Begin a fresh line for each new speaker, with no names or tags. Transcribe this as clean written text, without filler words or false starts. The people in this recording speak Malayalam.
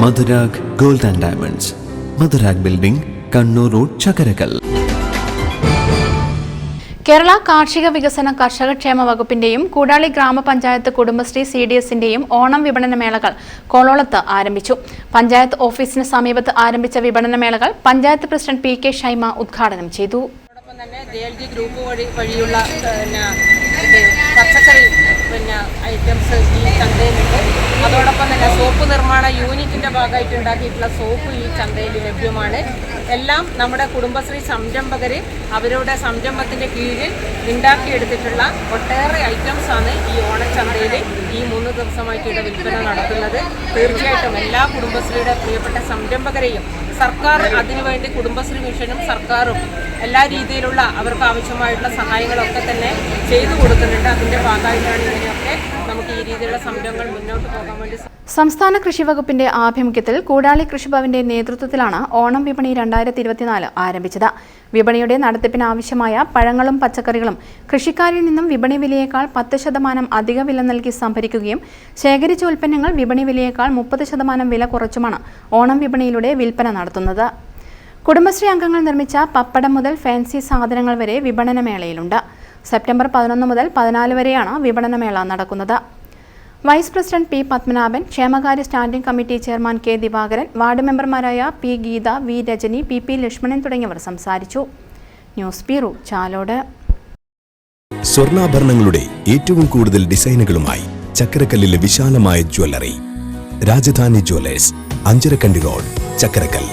Madhurag gold and diamonds, Madhurag building, Kannur road, Chakkarakal.
Kerala കാർഷിക വികസന കർഷകക്ഷേമ വകുപ്പിന്റെയും കൂടാളി ഗ്രാമപഞ്ചായത്ത് കുടുംബശ്രീ CDSന്റെയും ഓണം വിപണന മേളകൾ കോളോളത്ത് ആരംഭിച്ചു. പഞ്ചായത്ത് ഓഫീസിന് സമീപത്ത് ആരംഭിച്ച വിപണന മേളകൾ പഞ്ചായത്ത് പ്രസിഡന്റ് PK ഷൈമ ഉദ്ഘാടനം ചെയ്തു.
JLG ഗ്രൂപ്പ് വഴിയുള്ള പച്ചക്കറി ഐറ്റംസ് ഈ ചന്തയിലുണ്ട്. അതോടൊപ്പം തന്നെ സോപ്പ് നിർമ്മാണ യൂണിറ്റിൻ്റെ ഭാഗമായിട്ട് ഉണ്ടാക്കിയിട്ടുള്ള സോപ്പ് ഈ ചന്തയിൽ ലഭ്യമാണ്. എല്ലാം നമ്മുടെ കുടുംബശ്രീ സംരംഭകർ അവരുടെ സംരംഭത്തിൻ്റെ കീഴിൽ ഉണ്ടാക്കിയെടുത്തിട്ടുള്ള ഒട്ടേറെ ഐറ്റംസാണ് ഈ ഓണച്ചന്തയിൽ ഈ 3 ദിവസമായിട്ട് ഇവിടെ വിൽപ്പന നടത്തുന്നത്. തീർച്ചയായിട്ടും എല്ലാ കുടുംബശ്രീയുടെ പ്രിയപ്പെട്ട സംരംഭകരെയും സർക്കാർ അതിനുവേണ്ടി കുടുംബശ്രീ മിഷനും സർക്കാരും എല്ലാ രീതിയിലുള്ള അവർക്ക് ആവശ്യമായിട്ടുള്ള സഹായങ്ങളൊക്കെ തന്നെ ചെയ്തു കൊടുക്കുന്നുണ്ട്. അതിൻ്റെ ഭാഗമായിട്ടാണ് ഇങ്ങനെയൊക്കെ നമുക്ക് ഈ രീതിയിലുള്ള സംരംഭങ്ങൾ മുന്നോട്ട് പോകാൻ വേണ്ടി.
സംസ്ഥാന കൃഷി വകുപ്പിന്റെ ആഭിമുഖ്യത്തിൽ കൂടാളി കൃഷിഭവന്റെ നേതൃത്വത്തിലാണ് ഓണം വിപണി 2024 ആരംഭിച്ചത്. വിപണിയുടെ നടത്തിപ്പിന് ആവശ്യമായ പഴങ്ങളും പച്ചക്കറികളും കൃഷിക്കാരിൽ നിന്നും വിപണി വിലയേക്കാൾ 10% അധിക വില നൽകി സംഭരിക്കുകയും ശേഖരിച്ച ഉൽപ്പന്നങ്ങൾ വിപണി വിലയേക്കാൾ 30% വില കുറച്ചുമാണ് ഓണം വിപണിയിലൂടെ വിൽപ്പന നടത്തുന്നത്. കുടുംബശ്രീ അംഗങ്ങൾ നിർമ്മിച്ച പപ്പടം മുതൽ ഫാൻസി സാധനങ്ങൾ വരെ വിപണനമേളയിലുണ്ട്. സെപ്റ്റംബർ 11 മുതൽ 14 വരെയാണ് വിപണനമേള നടക്കുന്നത്. Vice president P. പത്മനാഭൻ, ക്ഷേമകാര്യ standing committee chairman K. Divakaran, ward മെമ്പർമാരായ P. Geetha, V. Rajani, P. Lakshmanan തുടങ്ങിയവർ സംസാരിച്ചു. News bureau, Chalode.
സ്വർണ്ണാഭരണങ്ങളുടെ ഏറ്റവും കൂടുതൽ ഡിസൈനുകളുമായി ചക്കരക്കല്ലിലെ വിശാലമായ jewellery Rajadhani jewellers, Anjarakandy road, Chakkarakkal.